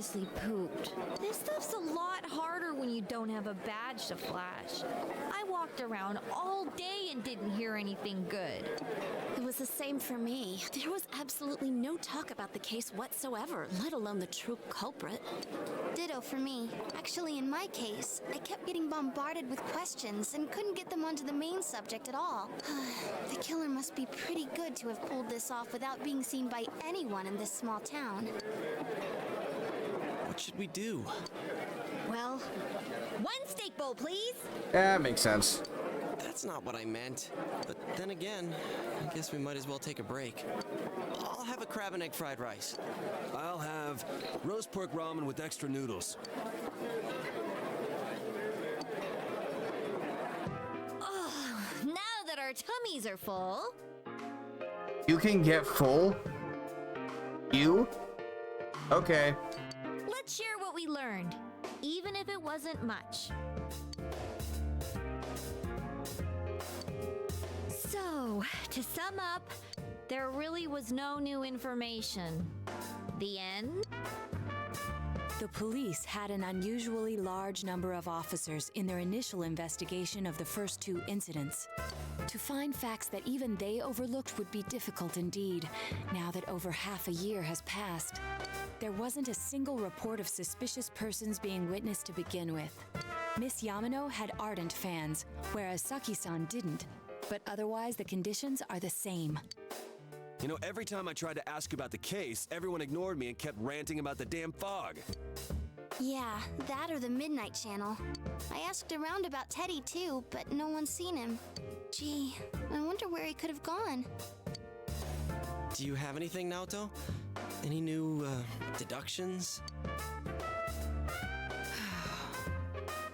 seriously pooped. This stuff's a lot harder when you don't have a badge to flash. I walked around all day and didn't hear anything good. It was the same for me. There was absolutely no talk about the case whatsoever, let alone the true culprit. Ditto for me. Actually, in my case, I kept getting bombarded with questions and couldn't get them onto the main subject at all. The killer must be pretty good to have pulled this off without being seen by anyone in this small town. What should we do? Well, one steak bowl, please. Yeah, makes sense. That's not what I meant. But then again, I guess we might as well take a break. I'll have a crab and egg fried rice. I'll have roast pork ramen with extra noodles. Oh, now that our tummies are full. You can get full? You? Okay. Let's share what we learned, even if it wasn't much. So, to sum up, there really was no new information. The end? The police had an unusually large number of officers in their initial investigation of the first two incidents. To find facts that even they overlooked would be difficult indeed, now that over half a year has passed. There wasn't a single report of suspicious persons being witnessed to begin with. Miss Yamano had ardent fans, whereas Saki-san didn't. But otherwise, the conditions are the same. You know, every time I tried to ask about the case, everyone ignored me and kept ranting about the damn fog. Yeah, that or the Midnight Channel. I asked around about Teddy too, but no one's seen him. Gee, I wonder where he could have gone. Do you have anything, Naoto? Any new, deductions?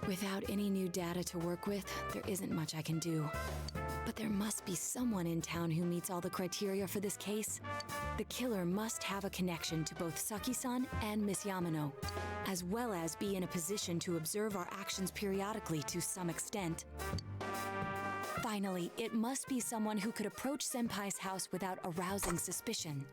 Without any new data to work with, there isn't much I can do. But there must be someone in town who meets all the criteria for this case. The killer must have a connection to both Saki-san and Miss Yamano, as well as be in a position to observe our actions periodically to some extent. Finally, it must be someone who could approach Senpai's house without arousing suspicion.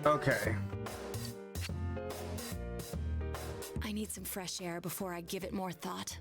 Okay. I need some fresh air before I give it more thought.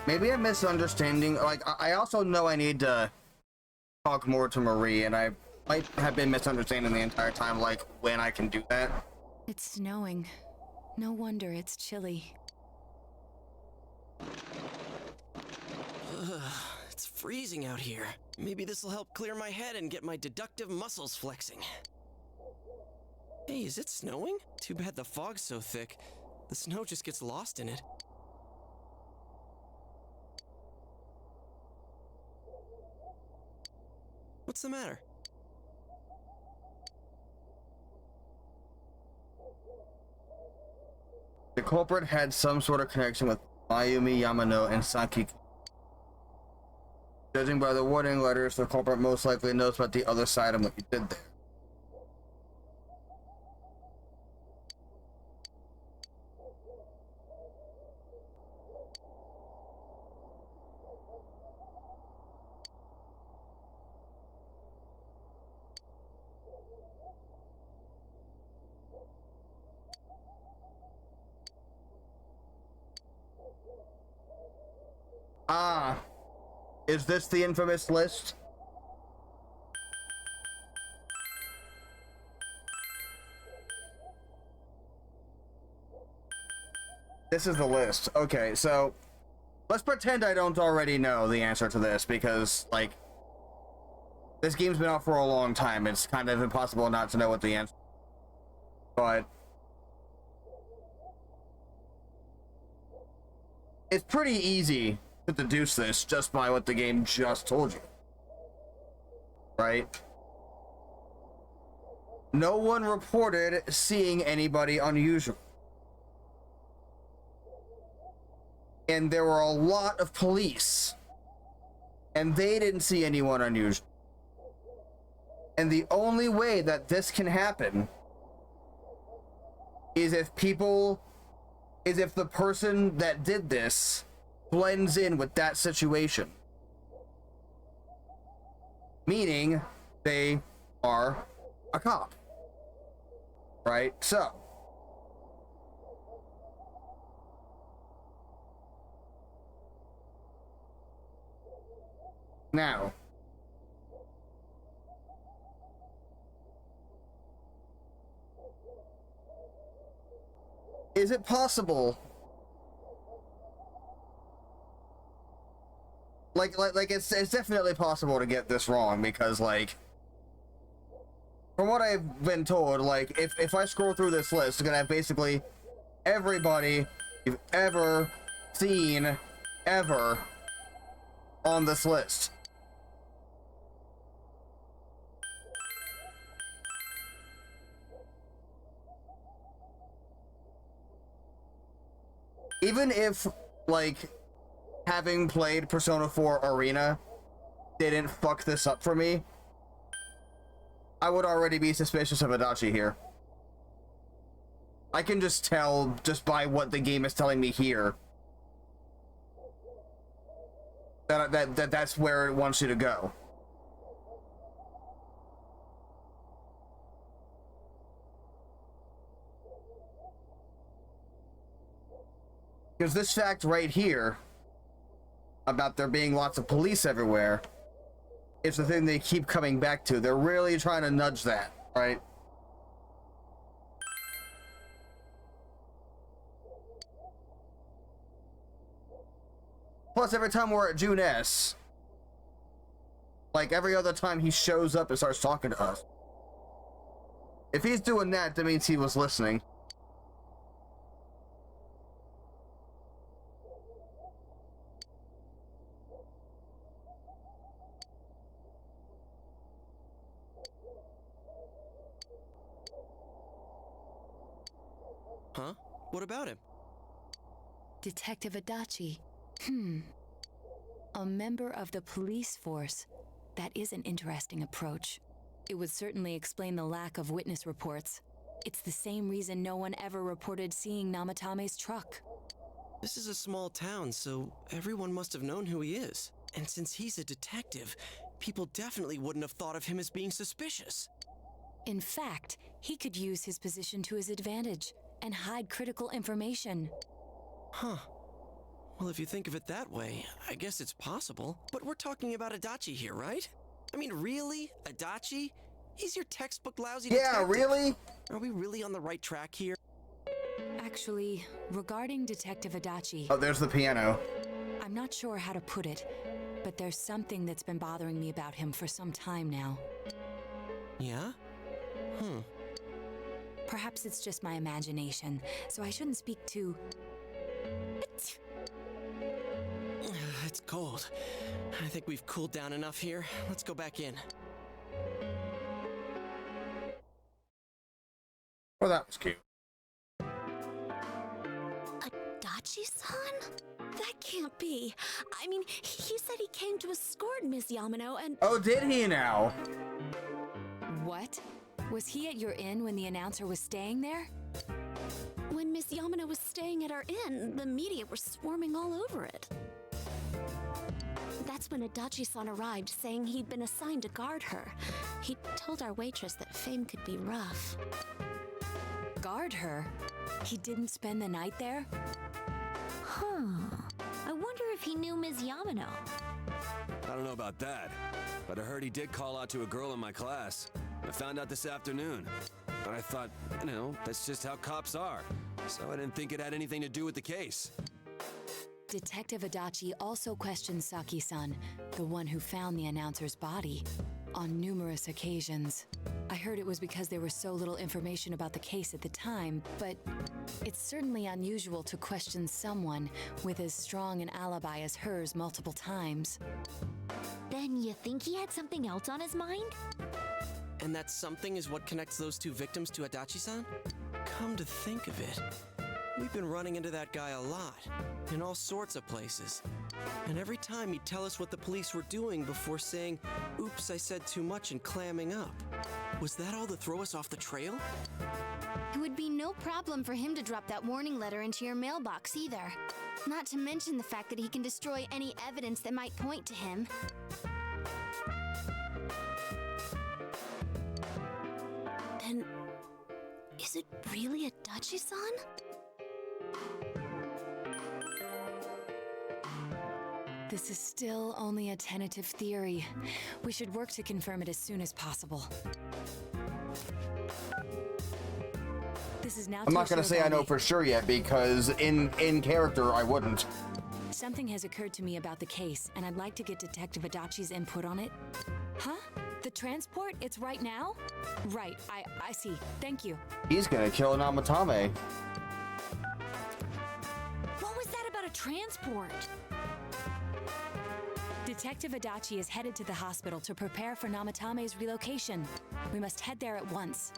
Maybe I'm misunderstanding. Like, I also know I need to talk more to Marie, and I might have been misunderstanding the entire time, like, when I can do that. It's snowing. No wonder it's chilly. It's freezing out here. Maybe this'll help clear my head and get my deductive muscles flexing. Hey, is it snowing? Too bad the fog's so thick. The snow just gets lost in it. What's the matter? The culprit had some sort of connection with Mayumi Yamano and Saki. Judging by the warning letters, the culprit most likely knows about the other side of what you did there. Ah, is this the infamous list? This is the list. Okay, so let's pretend I don't already know the answer to this, because, like, this game's been out for a long time. It's kind of impossible not to know what the answer is. But it's pretty easy to deduce this just by what the game just told you. Right? No one reported seeing anybody unusual. And there were a lot of police, and they didn't see anyone unusual. And the only way that this can happen is if the person that did this blends in with that situation. Meaning they are a cop. Right? So now, is it possible, like it's definitely possible to get this wrong, because, like, from what I've been told, like, if I scroll through this list, it's gonna have basically everybody you've ever seen ever on this list. Even if, like, having played Persona 4 Arena didn't fuck this up for me, I would already be suspicious of Adachi here. I can just tell, just by what the game is telling me here, that's where it wants you to go. Because this fact right here, about there being lots of police everywhere, is the thing they keep coming back to. They're really trying to nudge that, right? Plus, every time we're at June S, like every other time he shows up and starts talking to us, if he's doing that, that means he was listening. Huh? What about him? Detective Adachi. A member of the police force. That is an interesting approach. It would certainly explain the lack of witness reports. It's the same reason no one ever reported seeing Namatame's truck. This is a small town, so everyone must have known who he is. And since he's a detective, people definitely wouldn't have thought of him as being suspicious. In fact, he could use his position to his advantage and hide critical information. Huh. Well, if you think of it that way, I guess it's possible. But we're talking about Adachi here, right? I mean, really? Adachi? He's your textbook lousy detective. Yeah, really? Are we really on the right track here? Actually, regarding Detective Adachi, Oh, there's the piano. I'm not sure how to put it, but there's something that's been bothering me about him for some time now. Yeah? Perhaps it's just my imagination, so I shouldn't speak too... It's cold. I think we've cooled down enough here. Let's go back in. Well, that was cute. Adachi-san? That can't be. I mean, he said he came to escort Miss Yamano and... Oh, did he now? What? Was he at your inn when the announcer was staying there? When Miss Yamano was staying at our inn, the media were swarming all over it. That's when Adachi-san arrived, saying he'd been assigned to guard her. He told our waitress that fame could be rough. Guard her? He didn't spend the night there? Huh. I wonder if he knew Ms. Yamano. I don't know about that, but I heard he did call out to a girl in my class. I found out this afternoon. But I thought, that's just how cops are. So I didn't think it had anything to do with the case. Detective Adachi also questioned Saki-san, the one who found the announcer's body, on numerous occasions. I heard it was because there was so little information about the case at the time, but it's certainly unusual to question someone with as strong an alibi as hers multiple times. Then you think he had something else on his mind? And that something is what connects those two victims to Adachi-san? Come to think of it, we've been running into that guy a lot, in all sorts of places. And every time he'd tell us what the police were doing before saying, "Oops, I said too much," and clamming up. Was that all to throw us off the trail? It would be no problem for him to drop that warning letter into your mailbox either. Not to mention the fact that he can destroy any evidence that might point to him. Then, is it really Adachi-san? This is still only a tentative theory. We should work to confirm it as soon as possible. This is now. I'm not gonna say I know for sure yet, because in character I wouldn't. Something has occurred to me about the case, and I'd like to get Detective Adachi's input on it. Huh? The transport? It's right now? Right, I see. Thank you. He's gonna kill Namatame. What was that about a transport? Detective Adachi is headed to the hospital to prepare for Namatame's relocation. We must head there at once.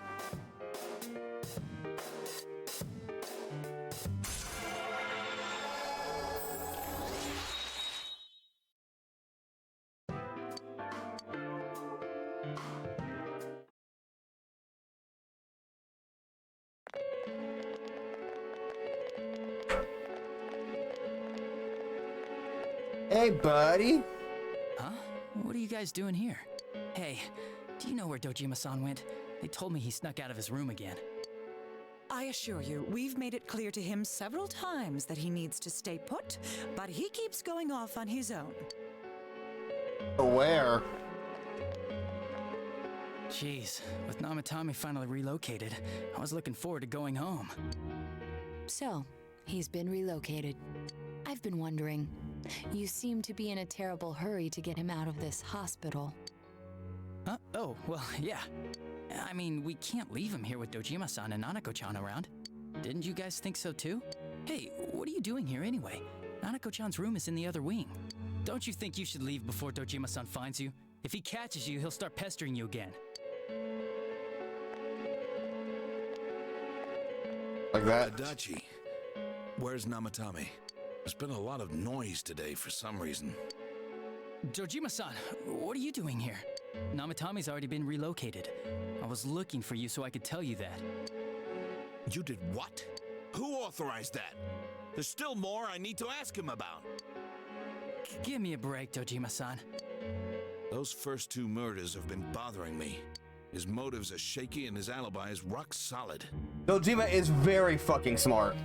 Hey, buddy. Huh? What are you guys doing here? Hey, do you know where Dojima-san went? They told me he snuck out of his room again. I assure you, we've made it clear to him several times that he needs to stay put, but he keeps going off on his own. Where? Jeez, with Namatame finally relocated, I was looking forward to going home. So, he's been relocated. I've been wondering. You seem to be in a terrible hurry to get him out of this hospital. Huh? Oh, well, yeah. I mean, we can't leave him here with Dojima-san and Nanako-chan around. Didn't you guys think so too? Hey, what are you doing here anyway? Nanako-chan's room is in the other wing. Don't you think you should leave before Dojima-san finds you? If he catches you, he'll start pestering you again. Like that? Adachi, where's Namatame? There's been a lot of noise today for some reason. Dojima-san, what are you doing here? Namatame's already been relocated. I was looking for you so I could tell you that. You did what? Who authorized that? There's still more I need to ask him about. Give me a break, Dojima-san. Those first two murders have been bothering me. His motives are shaky and his alibi is rock solid. Dojima is very fucking smart.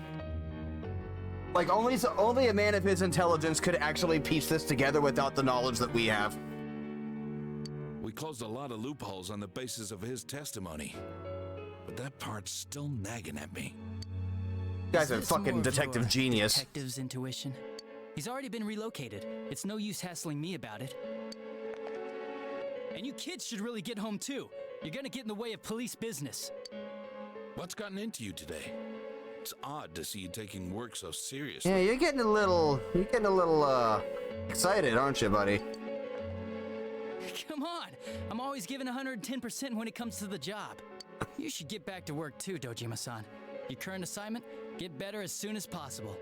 Like, only a man of his intelligence could actually piece this together without the knowledge that we have. We closed a lot of loopholes on the basis of his testimony. But that part's still nagging at me. Guy's a Is this fucking more of detective your genius. Detective's intuition. He's already been relocated. It's no use hassling me about it. And you kids should really get home too. You're gonna get in the way of police business. What's gotten into you today? It's odd to see you taking work so seriously. Yeah, you're getting a little excited, aren't you, buddy? Come on! I'm always giving 110% when it comes to the job. You should get back to work too, Dojima-san. Your current assignment? Get better as soon as possible.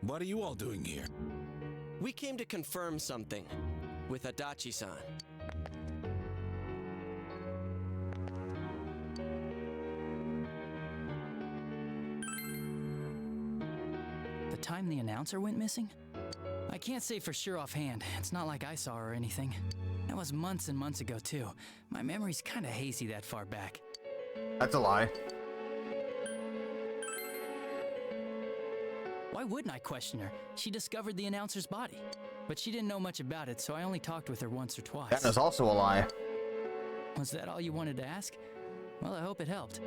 What are you all doing here? We came to confirm something with Adachi-san. The time the announcer went missing? I can't say for sure offhand. It's not like I saw her or anything. That was months and months ago too. My memory's kinda hazy that far back. That's a lie. Why wouldn't I question her? She discovered the announcer's body. But she didn't know much about it, so I only talked with her once or twice. That is also a lie. Was that all you wanted to ask? Well, I hope it helped.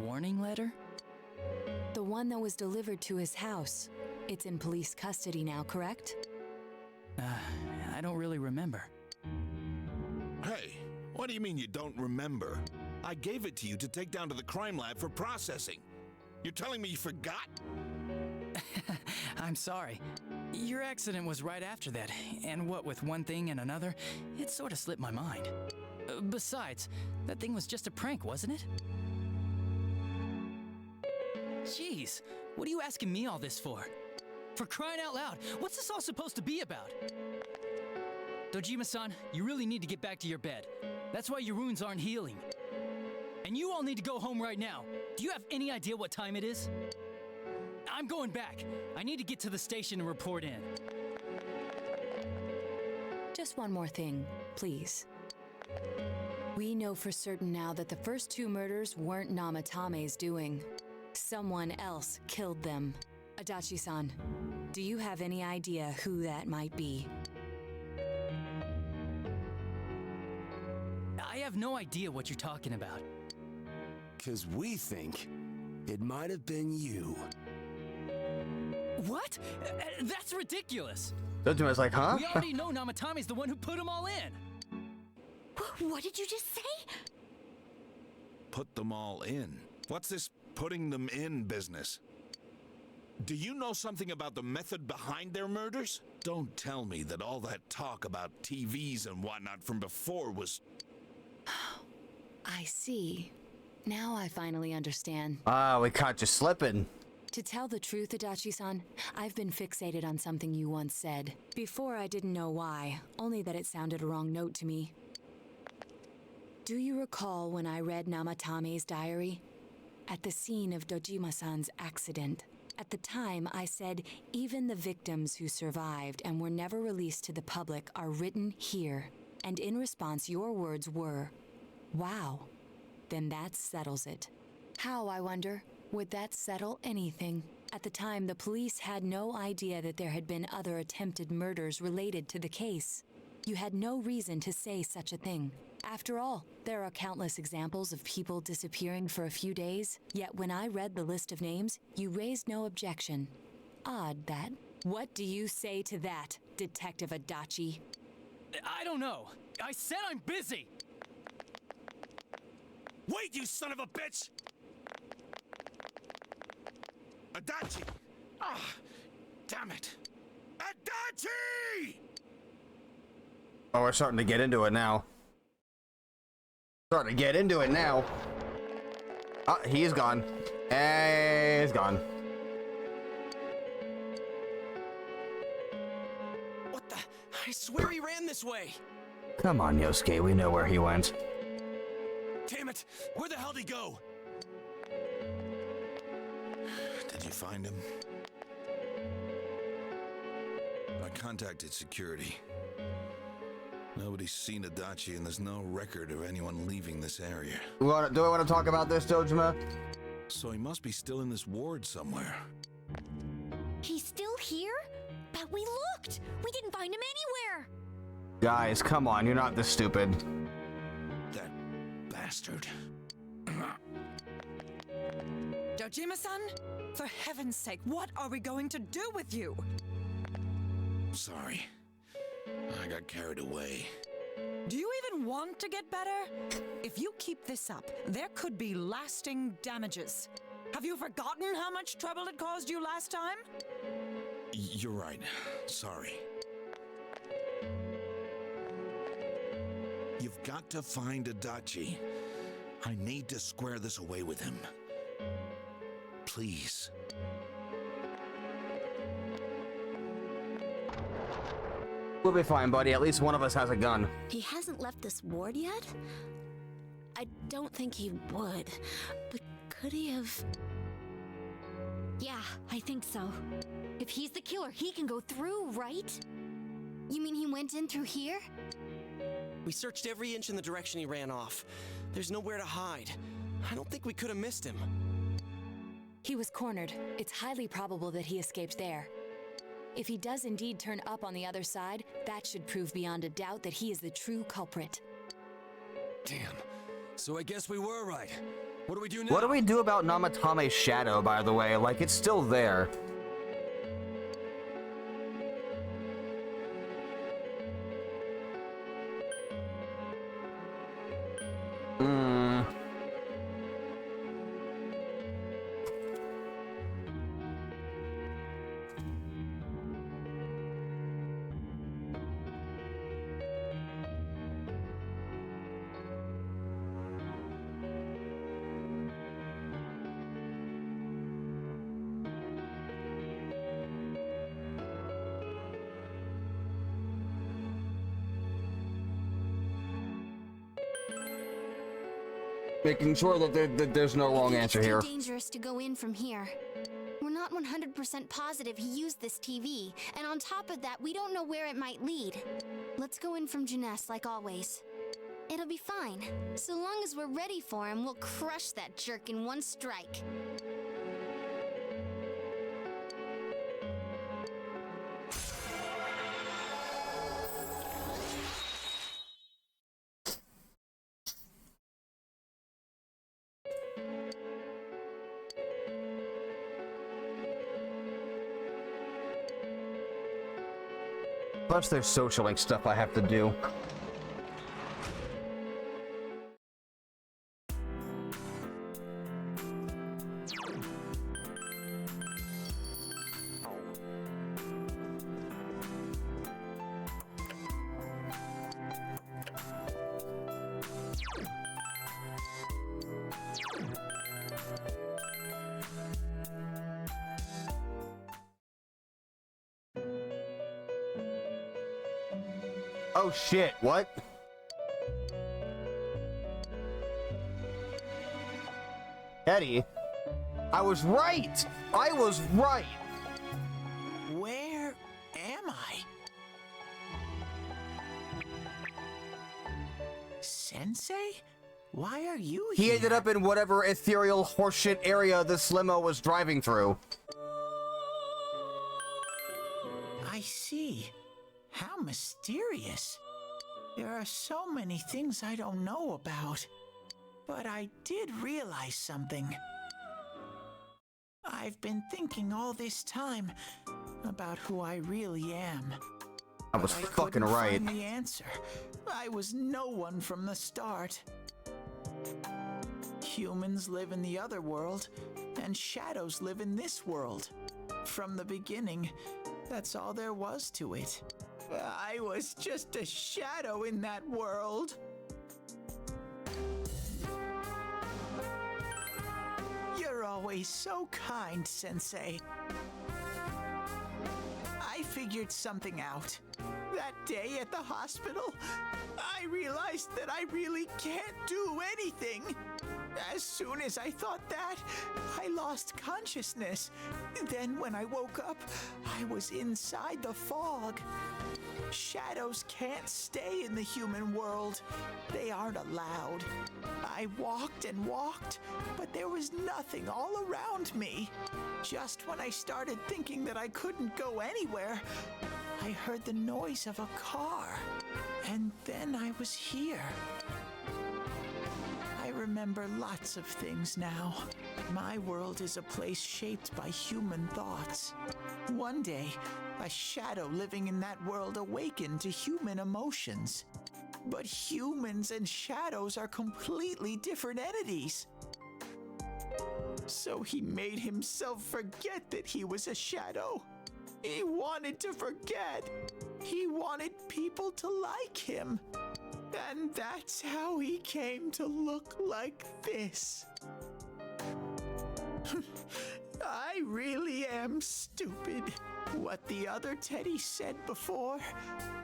Warning letter? The one that was delivered to his house. It's in police custody now, correct? I don't really remember. Hey, what do you mean you don't remember? I gave it to you to take down to the crime lab for processing. You're telling me you forgot? I'm sorry. Your accident was right after that, and what with one thing and another, it sort of slipped my mind. Besides, that thing was just a prank, wasn't it? Jeez, what are you asking me all this for? For crying out loud, what's this all supposed to be about? Dojima-san, you really need to get back to your bed. That's why your wounds aren't healing. And you all need to go home right now. Do you have any idea what time it is? I'm going back. I need to get to the station and report in. Just one more thing, please. We know for certain now that the first two murders weren't Namatame's doing. Someone else killed them. Adachi-san, do you have any idea who that might be? I have no idea what you're talking about. 'Cause we think it might have been you. What? That's ridiculous. Dojima's like, huh? We already know Namatame's the one who put them all in. What did you just say? Put them all in. What's this putting them in business? Do you know something about the method behind their murders? Don't tell me that all that talk about TVs and whatnot from before was... I see. Now I finally understand. Ah, we caught you slipping. To tell the truth, Adachi-san, I've been fixated on something you once said. Before I didn't know why, only that it sounded a wrong note to me. Do you recall when I read Namatame's diary? At the scene of Dojima-san's accident. At the time, I said, even the victims who survived and were never released to the public are written here. And in response, your words were, wow, then that settles it. How, I wonder? Would that settle anything? At the time, the police had no idea that there had been other attempted murders related to the case. You had no reason to say such a thing. After all, there are countless examples of people disappearing for a few days, yet when I read the list of names, you raised no objection. Odd, that. What do you say to that, Detective Adachi? I don't know. I said I'm busy! Wait, you son of a bitch! Adachi! Ah, damn it! Adachi! Oh, we're starting to get into it now. Starting to get into it now. Ah, he's gone. Hey, he's gone. What the? I swear he ran this way. Come on, Yosuke, we know where he went. Damn it! Where the hell did he go? Did you find him? I contacted security. Nobody's seen Adachi, and there's no record of anyone leaving this area. Do I want to talk about this, Dojima? So he must be still in this ward somewhere. He's still here? But we looked! We didn't find him anywhere! Guys, come on, you're not this stupid. That bastard. Dojima-san, for heaven's sake, what are we going to do with you? Sorry. I got carried away. Do you even want to get better? If you keep this up, there could be lasting damages. Have you forgotten how much trouble it caused you last time? You're right. Sorry. You've got to find Adachi. I need to square this away with him. Please. We'll be fine, buddy. At least one of us has a gun. He hasn't left this ward yet? I don't think he would, but could he have... Yeah, I think so. If he's the killer, he can go through, right? You mean he went in through here? We searched every inch in the direction he ran off. There's nowhere to hide. I don't think we could have missed him. He was cornered. It's highly probable that he escaped there. If he does indeed turn up on the other side, that should prove beyond a doubt that he is the true culprit. Damn. So I guess we were right. What do we do now? What do we do about Namatame's shadow, by the way? Like, it's still there. Making sure that there's no wrong answer here. It's too dangerous to go in from here. We're not 100% positive he used this TV, and on top of that, we don't know where it might lead. Let's go in from Jeunesse like always. It'll be fine. So long as we're ready for him, we'll crush that jerk in one strike. Plus, there's socialing stuff I have to do. Oh shit, what? Eddie, I was right! I was right! Where am I? Sensei? Why are you here? He ended up in whatever ethereal horseshit area this limo was driving through. I see. How mysterious. There are so many things I don't know about. But I did realize something. I've been thinking all this time about who I really am. I was fucking right. Find the answer. I was no one from the start. Humans live in the other world, and shadows live in this world. From the beginning, that's all there was to it. I was just a shadow in that world. You're always so kind, Sensei. I figured something out. That day at the hospital, I realized that I really can't do anything. As soon as I thought that, I lost consciousness. Then when I woke up, I was inside the fog. Shadows can't stay in the human world. They aren't allowed. I walked and walked, but there was nothing all around me. Just when I started thinking that I couldn't go anywhere, I heard the noise of a car. And then I was here. I remember lots of things now. My world is a place shaped by human thoughts. One day, a shadow living in that world awakened to human emotions. But humans and shadows are completely different entities. So he made himself forget that he was a shadow. He wanted to forget. He wanted people to like him. And that's how he came to look like this. I really am stupid. What the other Teddy said before,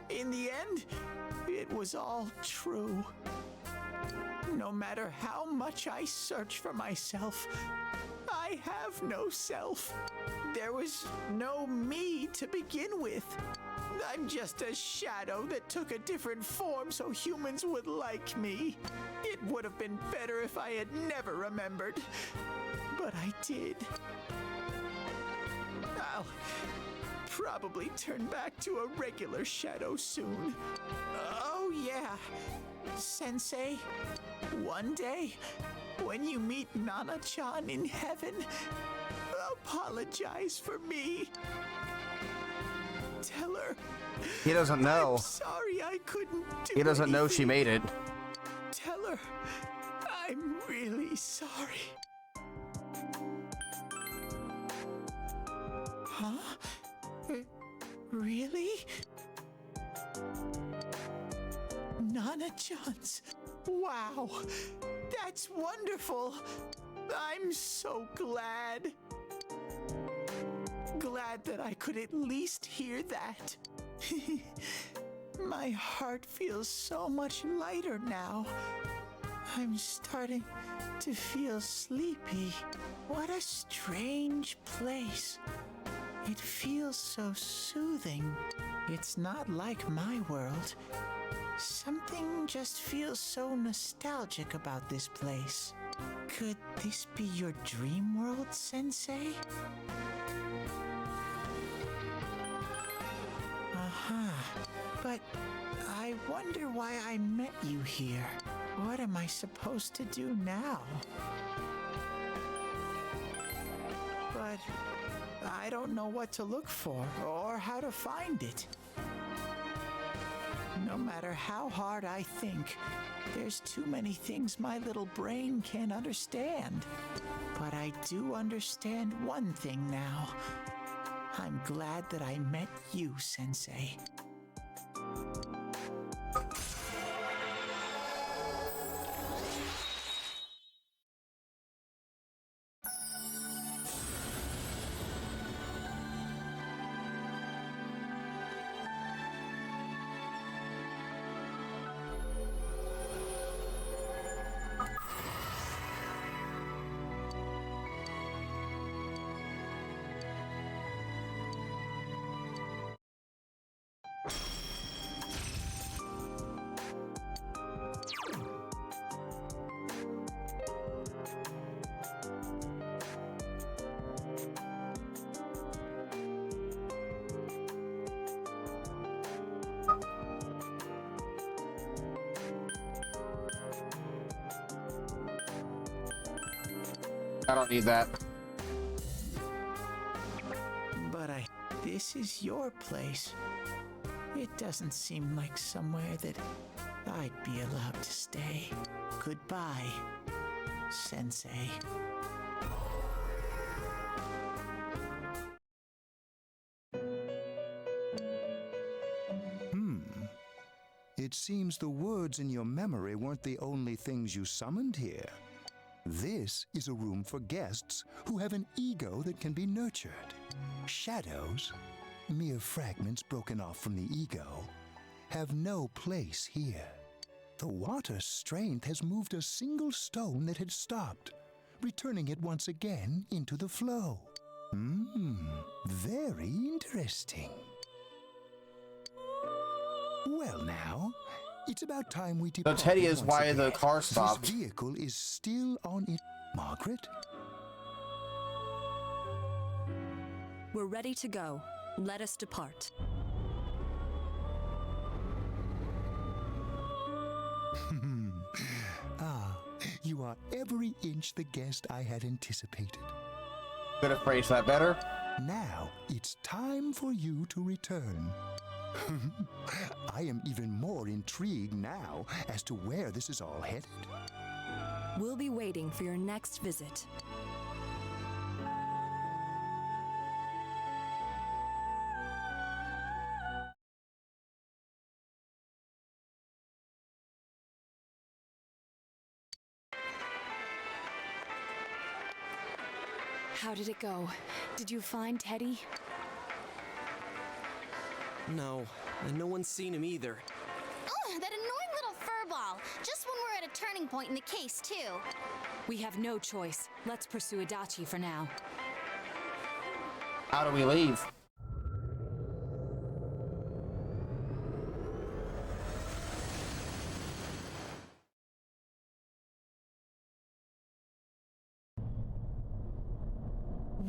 in the end, it was all true. No matter how much I search for myself, I have no self. There was no me to begin with. I'm just a shadow that took a different form so humans would like me. It would have been better if I had never remembered. But I did. I'll probably turn back to a regular shadow soon. Oh yeah, Sensei, one day, when you meet Nana-chan in heaven, apologize for me. Tell her. He doesn't know. I'm sorry I couldn't do He doesn't know she made it. Tell her I'm really sorry. Huh? Really? Nana-chan's. Wow. That's wonderful. I'm so glad. Glad that I could at least hear that. My heart feels so much lighter now. I'm starting to feel sleepy. What a strange place. It feels so soothing. It's not like my world. Something just feels so nostalgic about this place. Could this be your dream world, Sensei? But I wonder why I met you here. What am I supposed to do now? But I don't know what to look for or how to find it. No matter how hard I think, there's too many things my little brain can't understand. But I do understand one thing now. I'm glad that I met you, Sensei. I don't need that. But this is your place. It doesn't seem like somewhere that I'd be allowed to stay. Goodbye, Sensei. It seems the words in your memory weren't the only things you summoned here. This is a room for guests who have an ego that can be nurtured. Shadows, mere fragments broken off from the ego, have no place here. The water's strength has moved a single stone that had stopped, returning it once again into the flow. Very interesting. Well now, it's about time we depart. So Teddy is once why again. the car stopped. This vehicle is still on it. Margaret? We're ready to go. Let us depart. You are every inch the guest I had anticipated. Could have phrased that better. Now it's time for you to return. I am even more intrigued now as to where this is all headed. We'll be waiting for your next visit. How did it go? Did you find Teddy? No, and no one's seen him either. Oh, that annoying little furball. Just when we're at a turning point in the case, too. We have no choice. Let's pursue Adachi for now. How do we leave?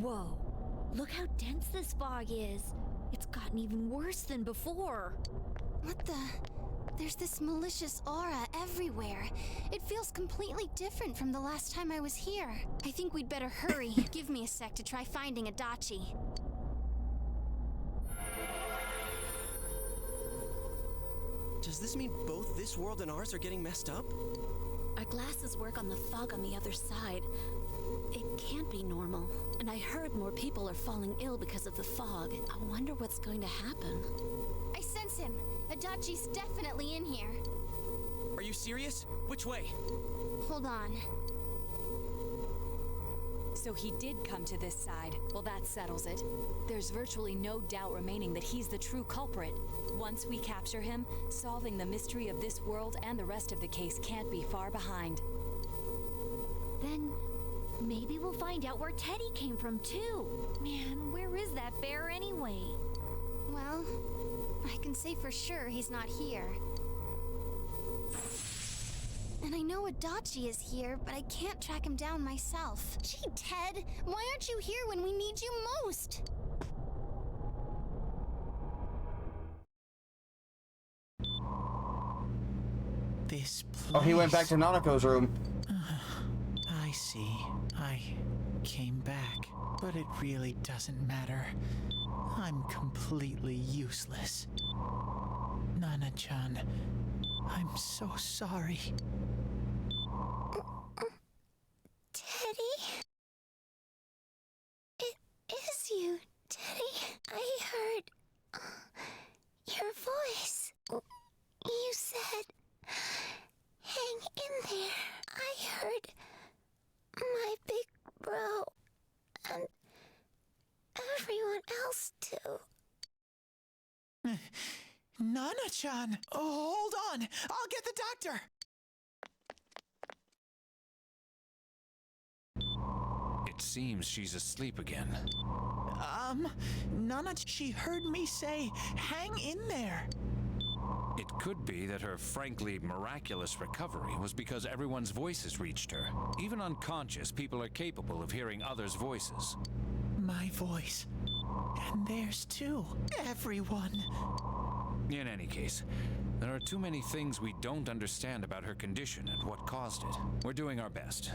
Whoa. Look how dense this fog is. It's gotten even worse than before. What the? There's this malicious aura everywhere. It feels completely different from the last time I was here. I think we'd better hurry. Give me a sec to try finding Adachi. Does this mean both this world and ours are getting messed up? Our glasses work on the fog on the other side. It can't be normal. And I heard more people are falling ill because of the fog. I wonder what's going to happen. I sense him. Adachi's definitely in here. Are you serious? Which way? Hold on. So he did come to this side. Well, that settles it. There's virtually no doubt remaining that he's the true culprit. Once we capture him, solving the mystery of this world and the rest of the case can't be far behind. Then maybe we'll find out where Teddy came from too. Man, where is that bear anyway? Well, I can say for sure he's not here. And I know Adachi is here, but I can't track him down myself. Gee, Ted, why aren't you here when we need you most? This place. Oh, he went back to Nanako's room. I see. I came back, but it really doesn't matter. I'm completely useless. Nana-chan, I'm so sorry. Teddy? It is you, Teddy. I heard your voice. You said, hang in there. I heard my big bro and everyone else too. Nana-chan! Oh, hold on! I'll get the doctor! It seems she's asleep again. Nana, she heard me say, hang in there. It could be that her frankly miraculous recovery was because everyone's voices reached her. Even unconscious, people are capable of hearing others' voices. My voice. And theirs too. Everyone. In any case, there are too many things we don't understand about her condition and what caused it. We're doing our best,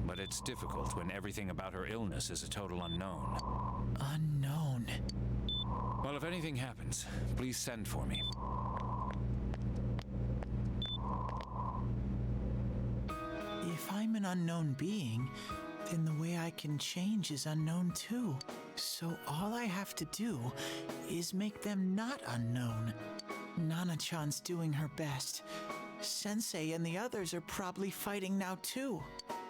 but it's difficult when everything about her illness is a total unknown. Unknown. Well, if anything happens, please send for me. If I'm an unknown being, then the way I can change is unknown too. So all I have to do is make them not unknown. Nana-chan's doing her best. Sensei and the others are probably fighting now too.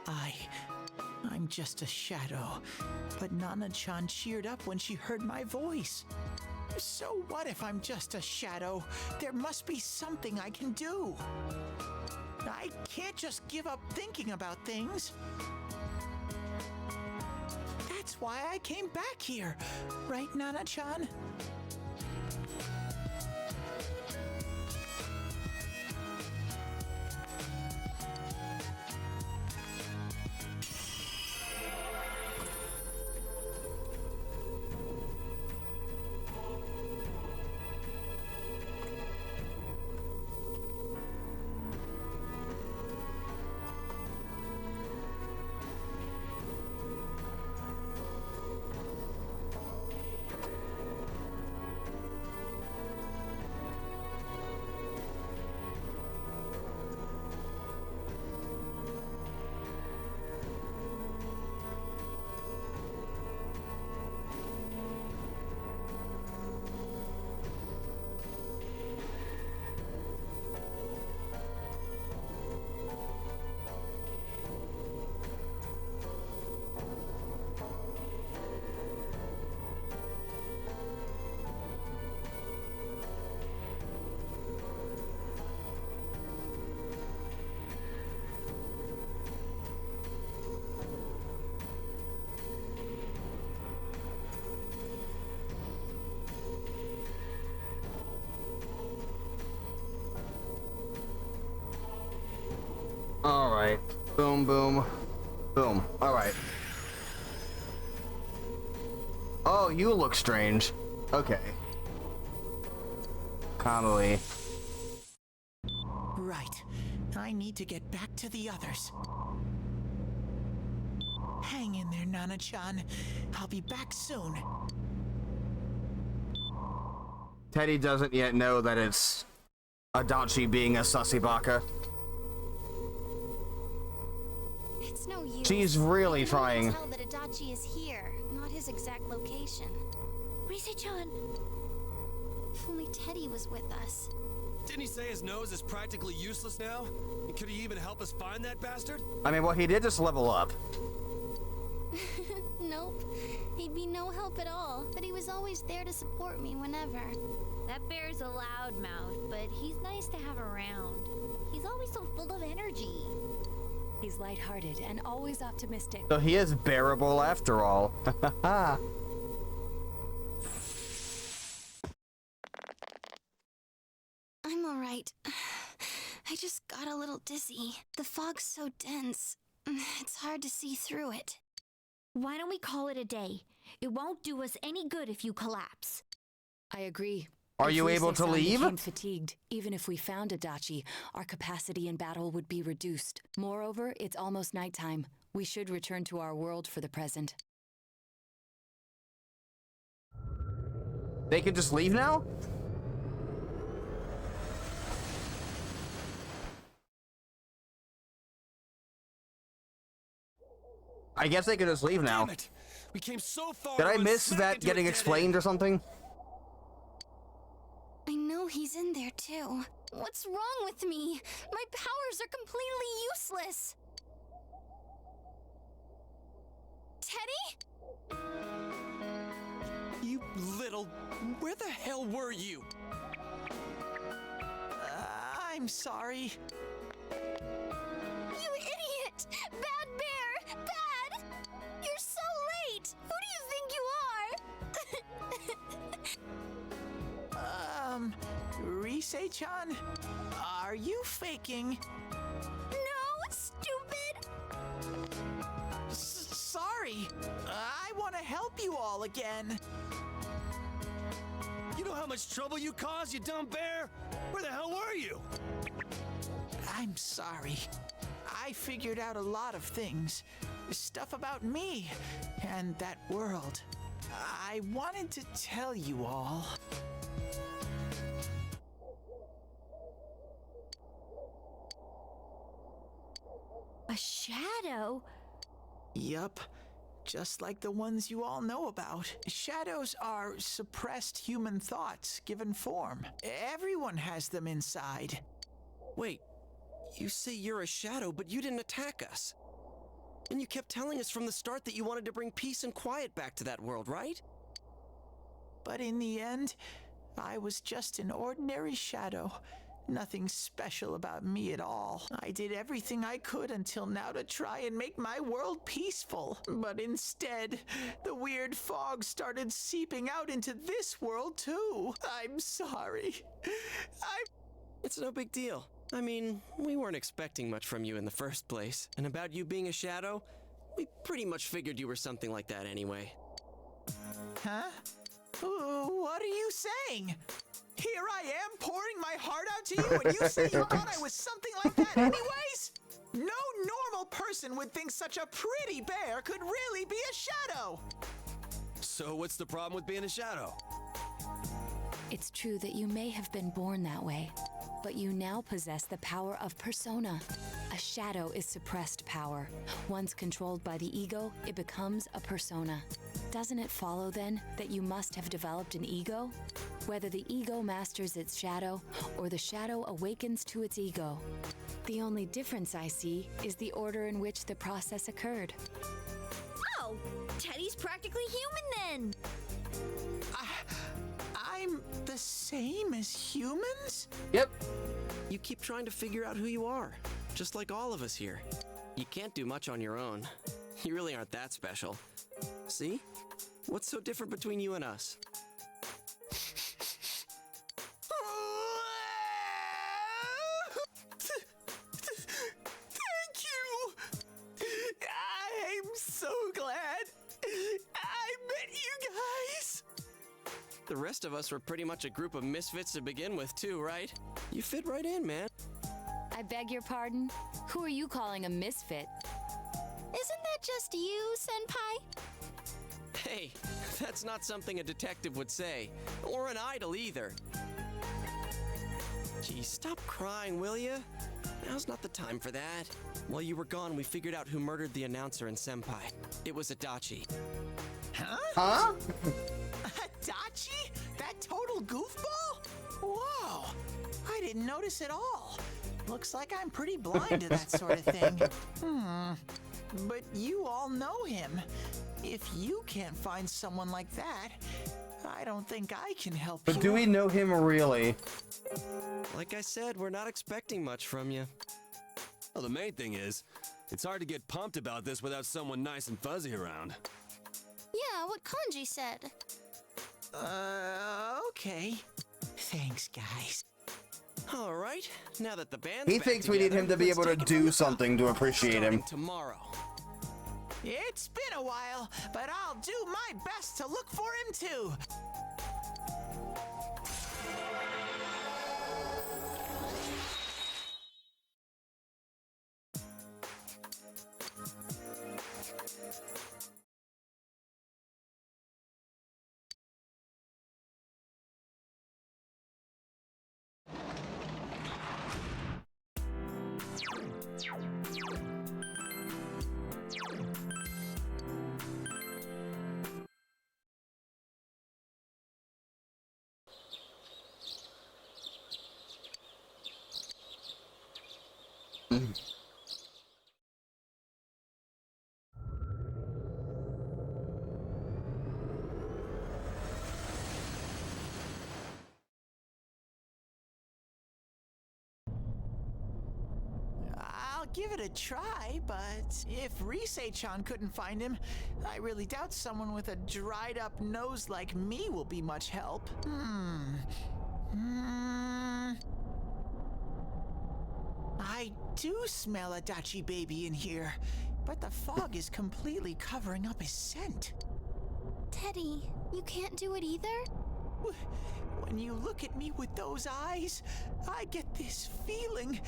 I'm just a shadow. But Nana-chan cheered up when she heard my voice. So what if I'm just a shadow? There must be something I can do. I can't just give up thinking about things. That's why I came back here. Right, Nana-chan? Alright. Boom, boom, boom. Alright. Oh, you look strange. Okay. Kamui. Right. I need to get back to the others. Hang in there, Nana-chan. I'll be back soon. Teddy doesn't yet know that it's Adachi being a sussy baka. It's no use. She's really I can only trying. tell that Adachi is here, not his exact location. Rise-chan. If only Teddy was with us. Didn't he say his nose is practically useless now? And could he even help us find that bastard? I mean, well, he did just level up. Nope. He'd be no help at all, but he was always there to support me whenever. That bear's a loudmouth, but he's nice to have around. He's always so full of energy. He's lighthearted and always optimistic. So he is bearable after all. I'm alright. I just got a little dizzy. The fog's so dense. It's hard to see through it. Why don't we call it a day? It won't do us any good if you collapse. I agree. Are If you able to Rise-san leave? became fatigued, even if we found Adachi, our capacity in battle would be reduced. Moreover, it's almost nighttime. We should return to our world for the present. They could just leave now? I guess they could just leave now. Damn it! We came so far. Did I and went miss smack that into a getting dead explained end. or something? I know he's in there too. What's wrong with me? My powers are completely useless. Teddy? You little... Where the hell were you? I'm sorry. You idiot! Bad bear! Bad! You're so late! Who do you think you are? Rise-chan? Are you faking? No, stupid! Sorry. I want to help you all again. You know how much trouble you caused, you dumb bear? Where the hell were you? I'm sorry. I figured out a lot of things. Stuff about me and that world. I wanted to tell you all. A shadow? Yup. Just like the ones you all know about. Shadows are suppressed human thoughts given form. Everyone has them inside. Wait, you say you're a shadow, but you didn't attack us. And you kept telling us from the start that you wanted to bring peace and quiet back to that world, right? But in the end, I was just an ordinary shadow. Nothing special about me at all. I did everything I could until now to try and make my world peaceful. But instead, the weird fog started seeping out into this world too. I'm sorry. It's no big deal. I mean, we weren't expecting much from you in the first place. And about you being a shadow, we pretty much figured you were something like that anyway. Huh? What are you saying? Here I am pouring my heart out to you, and you say you thought I was something like that anyways? No normal person would think such a pretty bear could really be a shadow. So what's the problem with being a shadow? It's true that you may have been born that way, but you now possess the power of persona. A shadow is suppressed power. Once controlled by the ego, it becomes a persona. Doesn't it follow then that you must have developed an ego? Whether the ego masters its shadow or the shadow awakens to its ego. The only difference I see is the order in which the process occurred. Oh, Teddy's practically human then. I'm the same as humans? Yep. You keep trying to figure out who you are, just like all of us here. You can't do much on your own. You really aren't that special. See? What's so different between you and us? Thank you! I'm so glad I met you guys! The rest of us were pretty much a group of misfits to begin with, too, right? You fit right in, man. I beg your pardon? Who are you calling a misfit? Isn't that just you, Senpai? Hey, that's not something a detective would say. Or an idol, either. Gee, stop crying, will ya? Now's not the time for that. While you were gone, we figured out who murdered the announcer and Senpai. It was Adachi. Huh? Adachi? That total goofball? Whoa! I didn't notice at all. Looks like I'm pretty blind to that sort of thing. But you all know him. If you can't find someone like that, I don't think I can help you. But do we know him really? Like I said, we're not expecting much from you. Well, the main thing is, it's hard to get pumped about this without someone nice and fuzzy around. Yeah, what Kanji said. Okay. Thanks, guys. All right, now that the band's He back thinks we need together, him to be let's able to take it do from the something to appreciate him. starting tomorrow. It's been a while, but I'll do my best to look for him too. I'll give it a try, but if Risei-chan couldn't find him, I really doubt someone with a dried up nose like me will be much help. I do smell Adachi baby in here, but the fog is completely covering up his scent. Teddy, you can't do it either? When you look at me with those eyes, I get this feeling.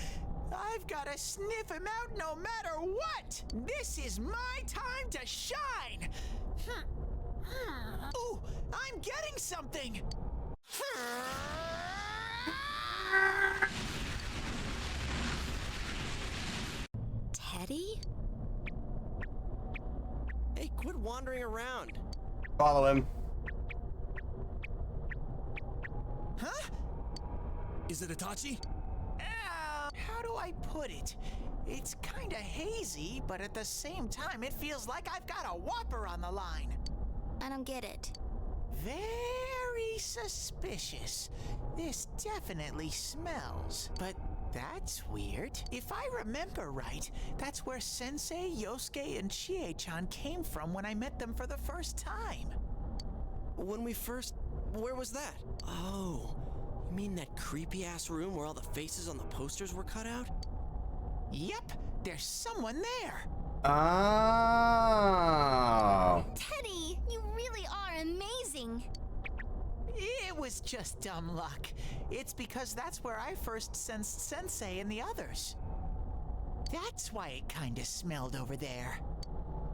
I've got to sniff him out no matter what! This is my time to shine! Ooh, I'm getting something! Teddy? Hey, quit wandering around. Follow him. Huh? Is it Itachi? How do I put it? It's kinda hazy, but at the same time, it feels like I've got a whopper on the line. I don't get it. Very suspicious. This definitely smells, but that's weird. If I remember right, that's where Sensei, Yosuke, and Chie-chan came from when I met them for the first time. When we first... Where was that? Oh, you mean that creepy-ass room where all the faces on the posters were cut out? Yep, there's someone there. Oh. Teddy, you really are amazing. It was just dumb luck. It's because that's where I first sensed Sensei and the others. That's why it kinda smelled over there.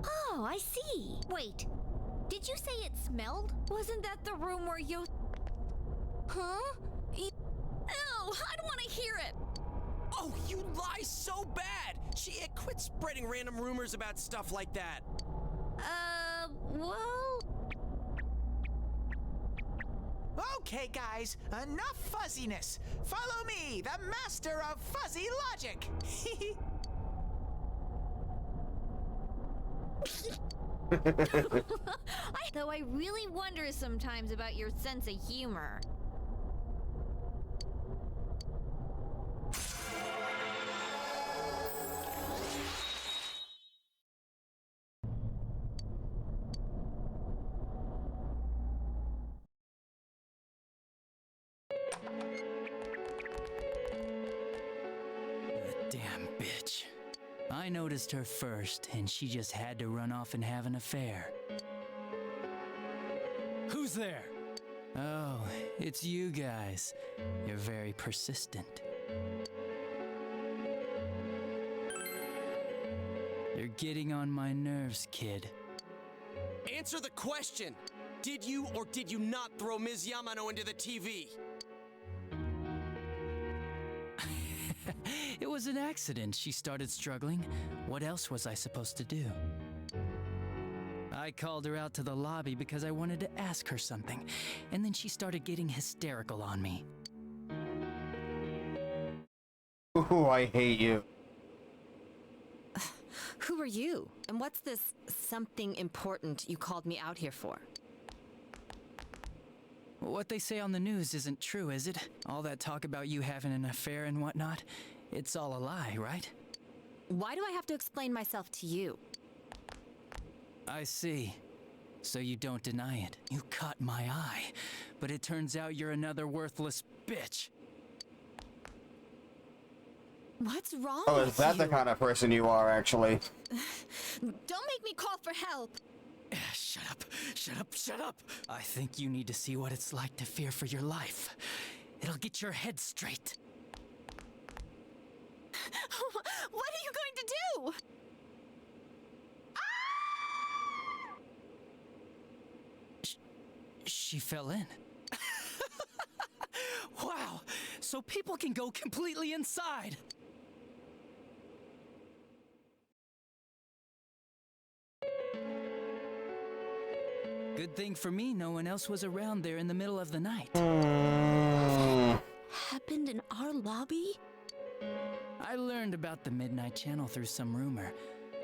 Oh, I see. Wait, did you say it smelled? Wasn't that the room where you... Huh? Ew, I don't want to hear it. Oh, you lie so bad! Chie, quit spreading random rumors about stuff like that. Well... Okay, guys, enough fuzziness. Follow me, the master of fuzzy logic. Though I really wonder sometimes about your sense of humor. That damn bitch. I noticed her first, and she just had to run off and have an affair. Who's there? Oh, it's you guys. You're very persistent. You're getting on my nerves, kid. Answer the question! Did you or did you not throw Ms. Yamano into the TV? It was an accident. She started struggling. What else was I supposed to do? I called her out to the lobby because I wanted to ask her something, and then she started getting hysterical on me. Ooh, I hate you. Who are you? And what's this something important you called me out here for? What they say on the news isn't true, is it? All that talk about you having an affair and whatnot? It's all a lie, right? Why do I have to explain myself to you? I see. So you don't deny it. You caught my eye. But it turns out you're another worthless bitch. What's wrong Oh, with is that you? the kind of person you are, actually? Don't make me call for help. Shut up, shut up, shut up! I think you need to see what it's like to fear for your life. It'll get your head straight. What are you going to do? She fell in. Wow, so people can go completely inside. Good thing for me, no one else was around there in the middle of the night. Happened in our lobby? I learned about the Midnight Channel through some rumor.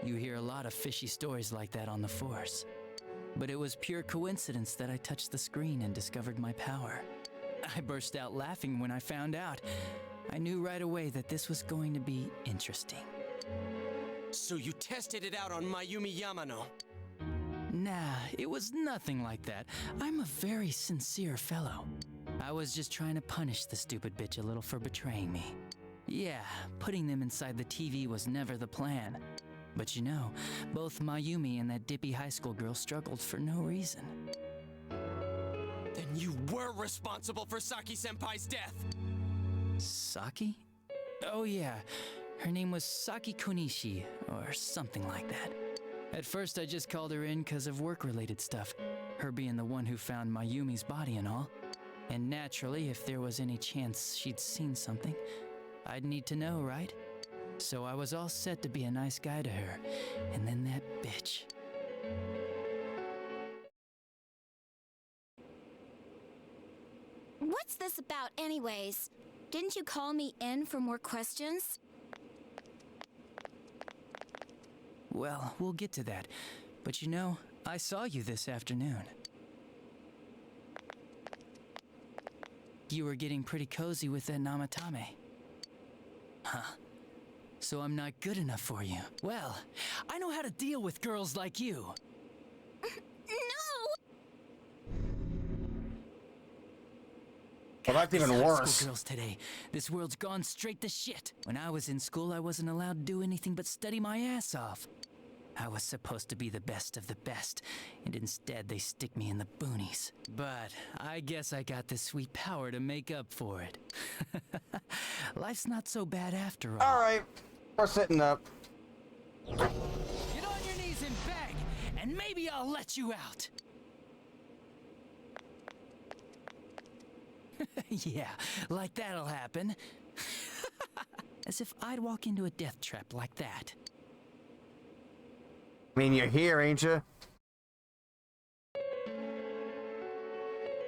You hear a lot of fishy stories like that on the force. But it was pure coincidence that I touched the screen and discovered my power. I burst out laughing when I found out. I knew right away that this was going to be interesting. So you tested it out on Mayumi Yamano? Nah, it was nothing like that. I'm a very sincere fellow. I was just trying to punish the stupid bitch a little for betraying me. Yeah, putting them inside the TV was never the plan. But you know, both Mayumi and that dippy high school girl struggled for no reason. Then you were responsible for Saki-senpai's death! Saki? Oh yeah, her name was Saki Konishi, or something like that. At first I just called her in because of work-related stuff, her being the one who found Mayumi's body and all. And naturally, if there was any chance she'd seen something, I'd need to know, right? So I was all set to be a nice guy to her, and then that bitch. What's this about anyways? Didn't you call me in for more questions? Well, we'll get to that. But you know, I saw you this afternoon. You were getting pretty cozy with that Namatame. Huh? So I'm not good enough for you. Well, I know how to deal with girls like you. Well, that's even These high worse. school girls today. This world's gone straight to shit. When I was in school, I wasn't allowed to do anything but study my ass off. I was supposed to be the best of the best, and instead they stick me in the boonies. But I guess I got the sweet power to make up for it. Life's not so bad after all. Alright, we're sitting up. Get on your knees and beg, and maybe I'll let you out. Yeah, like that'll happen. As if I'd walk into a death trap like that. I mean, you're here, ain't you?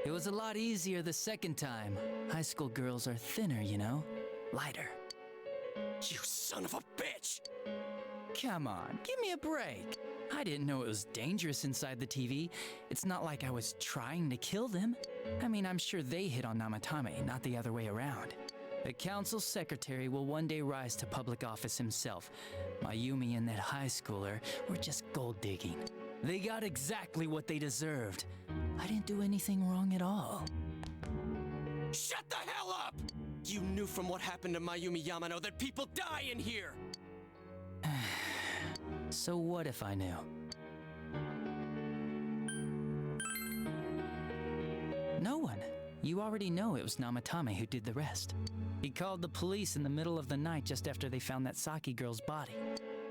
It was a lot easier the second time. High school girls are thinner, you know? Lighter. You son of a bitch! Come on, give me a break. I didn't know it was dangerous inside the TV. It's not like I was trying to kill them. I mean, I'm sure they hit on Namatame, not the other way around. The council secretary will one day rise to public office himself. Mayumi and that high schooler were just gold digging. They got exactly what they deserved. I didn't do anything wrong at all. Shut the hell up! You knew from what happened to Mayumi Yamano that people die in here! So what if I knew? No one. You already know it was Namatame who did the rest. He called the police in the middle of the night just after they found that Saki girl's body.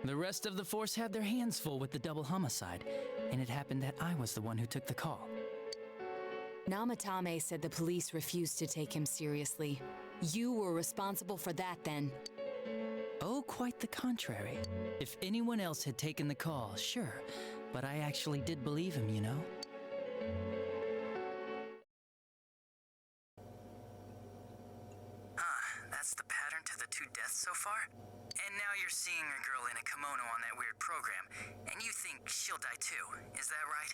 The rest of the force had their hands full with the double homicide, and it happened that I was the one who took the call. Namatame said the police refused to take him seriously. You were responsible for that then. Oh, quite the contrary. If anyone else had taken the call, sure, but I actually did believe him, you know? That's the pattern to the 2 deaths so far? And now you're seeing a girl in a kimono on that weird program, and you think she'll die too, is that right?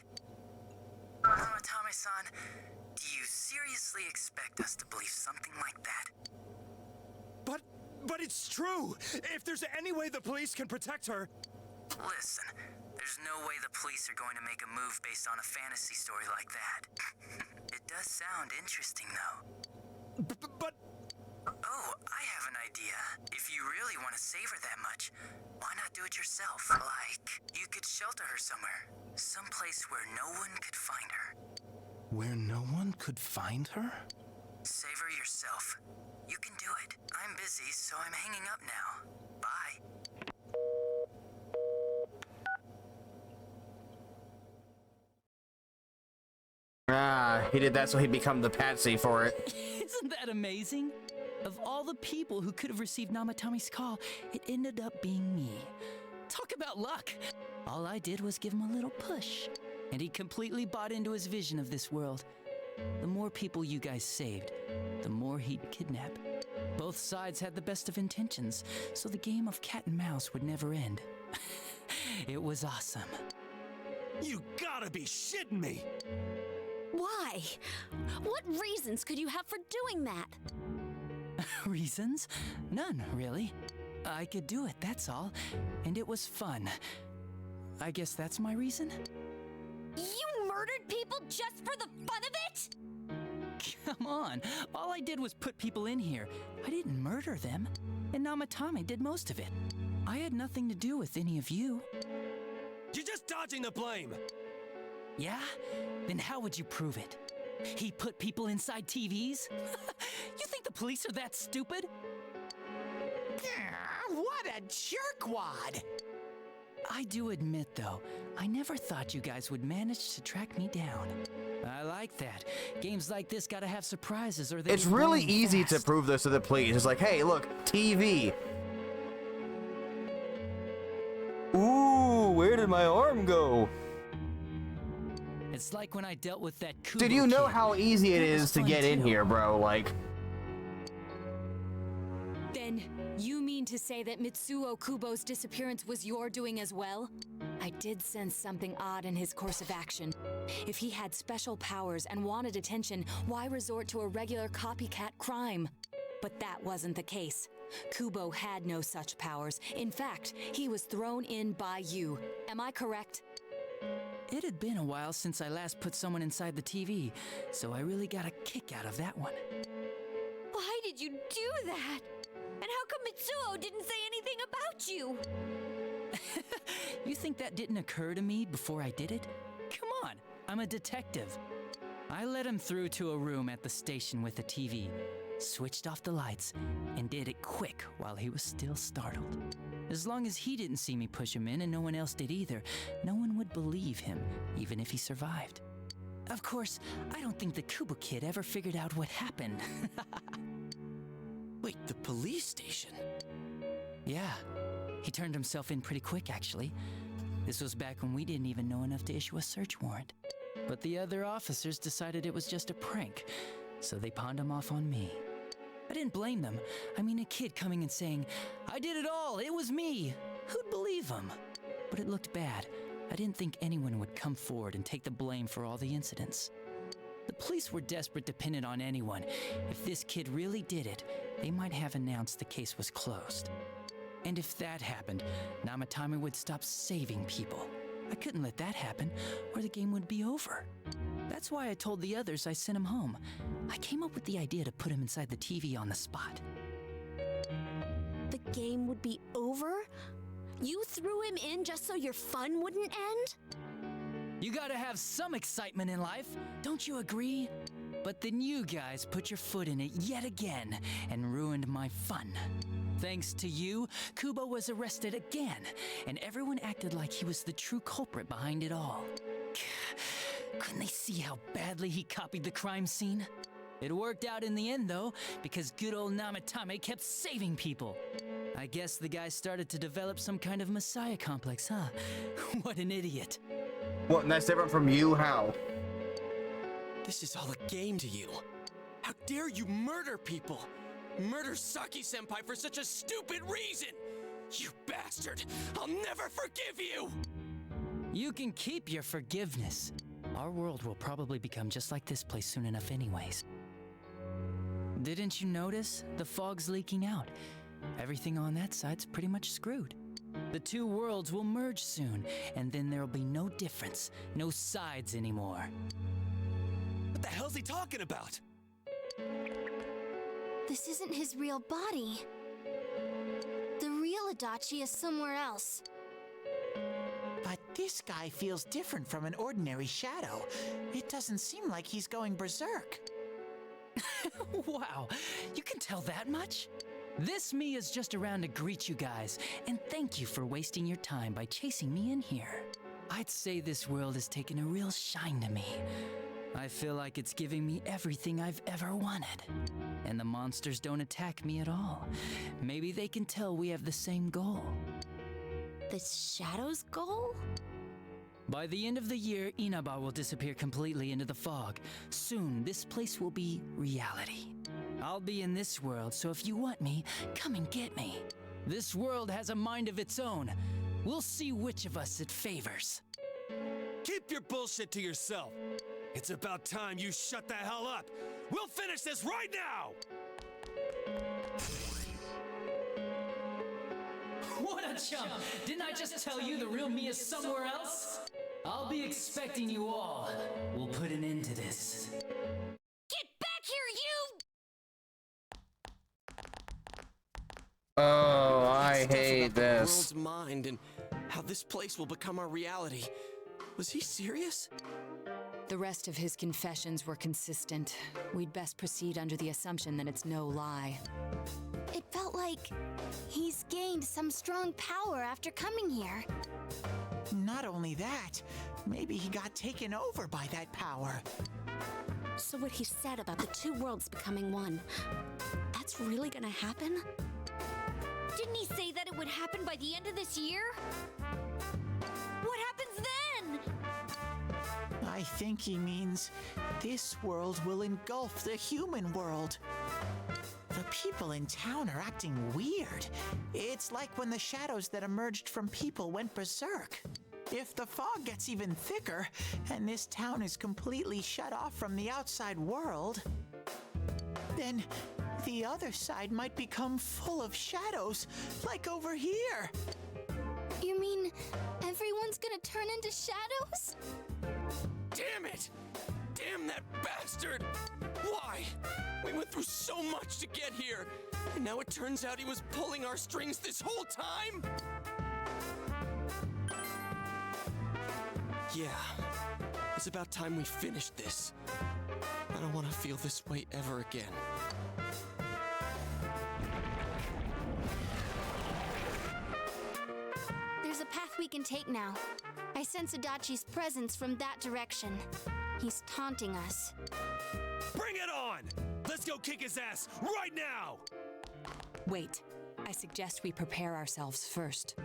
Namatame-san, do you seriously expect us to believe something like that? But it's true! If there's any way the police can protect her... Listen, there's no way the police are going to make a move based on a fantasy story like that. It does sound interesting, though. But... Oh, I have an idea. If you really want to save her that much, why not do it yourself? Like, you could shelter her somewhere. Someplace where no one could find her. Where no one could find her? Save her yourself. You can do it. I'm busy, so I'm hanging up now. Bye. He did that so he'd become the patsy for it. Isn't that amazing? Of all the people who could have received Namatame's call, it ended up being me. Talk about luck! All I did was give him a little push, and he completely bought into his vision of this world. The more people you guys saved, the more he'd kidnap. Both sides had the best of intentions, so the game of cat and mouse would never end. It was awesome. You gotta be shitting me! Why? What reasons could you have for doing that? Reasons? None, really. I could do it, that's all. And it was fun. I guess that's my reason? You murdered people just for the fun of it? Come on, all I did was put people in here. I didn't murder them. And Namatame did most of it. I had nothing to do with any of you. You're just dodging the blame! Yeah? Then how would you prove it? He put people inside TVs? You think the police are that stupid? What a jerkwad! I do admit, though, I never thought you guys would manage to track me down. I like that. Games like this gotta have surprises or they It's really easy to prove this to the police. It's like, hey, look, TV. Ooh, where did my arm go? It's like when I dealt with that Kubo Did you know kid. how easy it is to fun, get in too. here, bro? Like... Then, you mean to say that Mitsuo Kubo's disappearance was your doing as well? I did sense something odd in his course of action. If he had special powers and wanted attention, why resort to a regular copycat crime? But that wasn't the case. Kubo had no such powers. In fact, he was thrown in by you. Am I correct? It had been a while since I last put someone inside the TV, so I really got a kick out of that one. Why did you do that? And how come Mitsuo didn't say anything about you? You think that didn't occur to me before I did it? Come on, I'm a detective. I led him through to a room at the station with a TV, switched off the lights, and did it quick while he was still startled. As long as he didn't see me push him in and no one else did either, no one would believe him, even if he survived. Of course, I don't think the Kubo kid ever figured out what happened. Wait, the police station? Yeah, he turned himself in pretty quick, actually. This was back when we didn't even know enough to issue a search warrant. But the other officers decided it was just a prank, so they pawned him off on me. I didn't blame them. I mean, a kid coming and saying, "I did it all, it was me." Who'd believe him? But it looked bad. I didn't think anyone would come forward and take the blame for all the incidents. The police were desperate to pin it on anyone. If this kid really did it, they might have announced the case was closed. And if that happened, Namatame would stop saving people. I couldn't let that happen, or the game would be over. That's why I told the others I sent him home. I came up with the idea to put him inside the TV on the spot. The game would be over? You threw him in just so your fun wouldn't end? You gotta have some excitement in life, don't you agree? But then you guys put your foot in it yet again and ruined my fun. Thanks to you, Kubo was arrested again, and everyone acted like he was the true culprit behind it all. Couldn't they see how badly he copied the crime scene? It worked out in the end, though, because good old Namatame kept saving people. I guess the guy started to develop some kind of messiah complex, huh? What an idiot. What, and that's different from you? How? This is all a game to you. How dare you murder people? Murder Saki-senpai for such a stupid reason! You bastard! I'll never forgive you! You can keep your forgiveness. Our world will probably become just like this place soon enough anyways. Didn't you notice? The fog's leaking out. Everything on that side's pretty much screwed. The two worlds will merge soon, and then there'll be no difference, no sides anymore. What the hell's he talking about? This isn't his real body. The real Adachi is somewhere else. But this guy feels different from an ordinary shadow. It doesn't seem like he's going berserk. Wow, you can tell that much? This me is just around to greet you guys, and thank you for wasting your time by chasing me in here. I'd say this world has taken a real shine to me. I feel like it's giving me everything I've ever wanted. And the monsters don't attack me at all. Maybe they can tell we have the same goal. The Shadow's goal? By the end of the year, Inaba will disappear completely into the fog. Soon, this place will be reality. I'll be in this world, so if you want me, come and get me. This world has a mind of its own. We'll see which of us it favors. Keep your bullshit to yourself. It's about time you shut the hell up. We'll finish this right now! What a chump! Didn't I just tell you the real me is somewhere else? I'll be expecting you all. We'll put an end to this. Get back here, you! Oh, I hate The this. world's mind and how this place will become our reality. Was he serious? The rest of his confessions were consistent. We'd best proceed under the assumption that it's no lie. It felt like he's gained some strong power after coming here. Not only that, maybe he got taken over by that power. So what he said about the two worlds becoming one, that's really gonna happen? Didn't he say that it would happen by the end of this year? What happens then? I think he means this world will engulf the human world. The people in town are acting weird. It's like when the shadows that emerged from people went berserk. If the fog gets even thicker, and this town is completely shut off from the outside world, then the other side might become full of shadows, like over here. You mean everyone's gonna turn into shadows? Damn it! Damn that bastard! Why? We went through so much to get here, and now it turns out he was pulling our strings this whole time? Yeah, it's about time we finished this. I don't want to feel this way ever again. There's a path we can take now. I sense Adachi's presence from that direction. He's taunting us. Bring it on! Let's go kick his ass right now! Wait, I suggest we prepare ourselves first.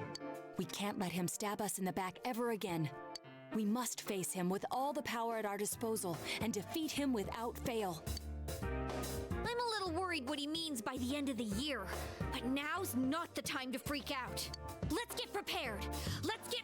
We can't let him stab us in the back ever again. We must face him with all the power at our disposal and defeat him without fail. I'm a little worried what he means by the end of the year, but now's not the time to freak out. Let's get prepared. Let's get